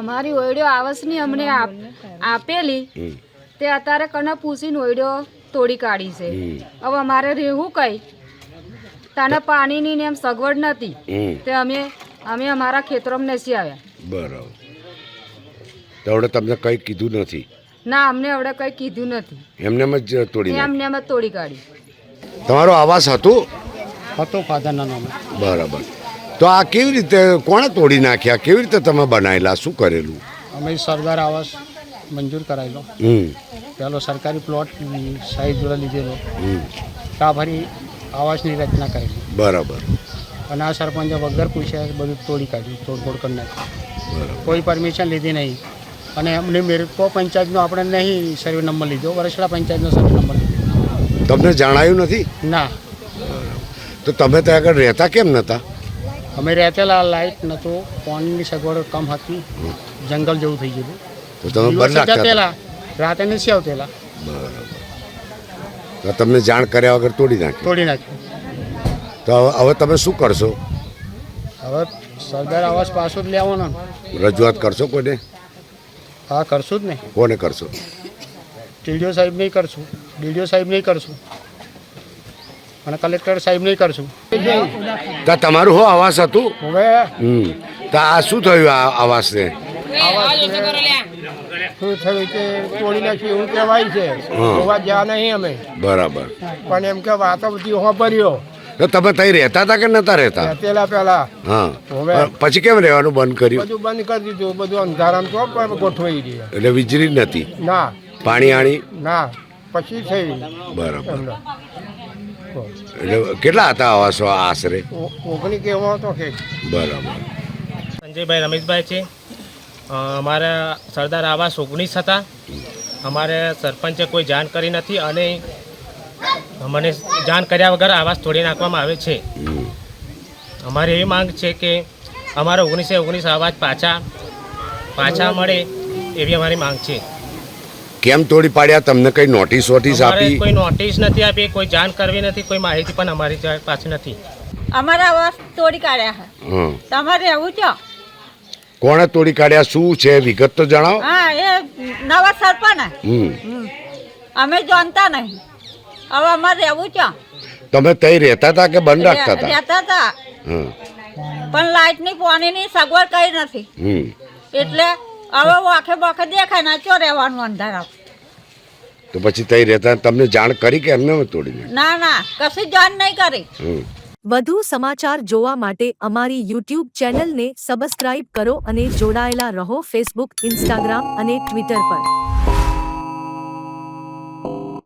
અમારી ઓયડો આવસની અમને આપેલી તે અત્યારે કને પૂછીને ઓયડો તોડી કાઢી છે. હવે અમારે રહેવું કઈ તાને પાણીની ને એમ સગવડ નથી તે અમે અમારા ખેતરોમાં નથી આવ્યા. બરાબર. તો હવે તમને કંઈ કીધું નથી? ના, અમને હવે કંઈ કીધું નથી. એમને જ તોડી એમને એમ જ તોડી કાઢી. તમારો આવાસ હતું? ફાધરના નામે. બરાબર. તો આ કેવી રીતે કોણે તોડી નાખ્યા? કેવી રીતે તમે બનાવેલા? શું કરેલું? અમે સરદાર આવાસ મંજૂર કરાયેલો. પહેલો સરકારી પ્લોટ સાઈડ જોડે લીધેલો. ત્યાં ફરી આવાસની રચના કરેલી. બરાબર. અને આ સરપંચે વગર પૂછ્યા બધું તોડી કાઢ્યું, તોડફોડ કરી નાખ્યું. કોઈ પરમિશન લીધી નહીં. અને એમની મેરકો પંચાયતનો આપણે નહીં સર્વે નંબર લીધો, વરસડા પંચાયતનો સર્વે નંબર લીધો. તમને જણાયું નથી? ના. તો તમે ત્યાં આગળ રહેતા કેમ નહોતા? અમે રહેતેલા, લાઇટ નહોતું, પાણીની સગવડ કમ હતી, જંગલ જેવું થઈ ગયું. તો તમે બંધ રાખતા જતેલા, રાતે નથી આવતેલા. બરાબર. તો તમને જાણ કર્યા વગર તોડી નાખ્યું? તોડી નાખ્યું. તો હવે તમે શું કરશો? હવે સરદાર આવાસ પાછું જ લેવાનો. રજૂઆત કરશો કોને? હા, કરશું જ ને. કોને કરશો? ટીડીઓ સાહેબ નહીં કરશું, ડીડીઓ સાહેબ નહીં કરશું, અને કલેક્ટર સાહેબ નહીં કરશું. તો તમારું શું આવાસ હતું? હવે તો આ શું થયું આ આવાસને? શું થયું કે તોડી નાખ્યું એવું કહેવાય છે. જોવા જ્યાં નહીં અમે. બરાબર. પણ એમ કે વાતો બધી હોભર્યો. તો તમે ત્યાં રહેતા હતા કે નતા રહેતા? પહેલા હા. હવે પછી કેમ રહેવાનું બંધ કર્યું? બધું બંધ કરી દીધું. બધું અંધારામાં તો પણ ગોઠવાઈ ગયા. એટલે વીજળી નથી? ના. પાણી આણી? ના, પછી થઈ. બરાબર. એટલે કેટલા હતા આવાસો આશરે? 19 કેવો હતો કે. બરાબર. સંજયભાઈ રમેશભાઈ છે. અમારા સરદાર આવાસ 19 હતા. અમારે સરપંચે કોઈ જાણ કરી નથી અને મને જાણ કર્યા વગર આવાસ તોડી નાખવામાં આવે છે. અમારી એવી માંગ છે કે અમારા 19 આવાસ પાછા મળે એવી અમારી માંગ છે. કેમ તોડી પાડ્યા? તમને કઈ નોટિસ આપી? કોઈ નોટિસ નથી આપી, કોઈ જાણ કરવી નથી, કોઈ માહિતી પણ અમારી પાસે નથી. અમારા આવાસ તોડી કાઢ્યા. તમારે રહેવું છે? કોણે તોડી કાઢ્યા? શું છે વિગત તો જણાવો. હા, એ નવા સરપંચ. અમે જાણતા નહીં. હવે અમારે રહેવું છે. તમે ત્યાં રહેતા હતા કે બંધ રાખતા હતા? રહેતા હતા, પણ લાઇટની પાણીની સગવડ કઈ નથી. એટલે હવે વાખે બોખે દેખાય ના ચો રહેવાનું અંધારા. તો પછી ત્યાં રહેતા તમને જાણ કરી કે એમને તોડી? ના, કશું જાણ નહીં કરી. વધુ સમાચાર જોવા માટે અમારી YouTube ચેનલને સબસ્ક્રાઇબ કરો અને જોડાયેલા રહો Facebook, Instagram અને Twitter પર.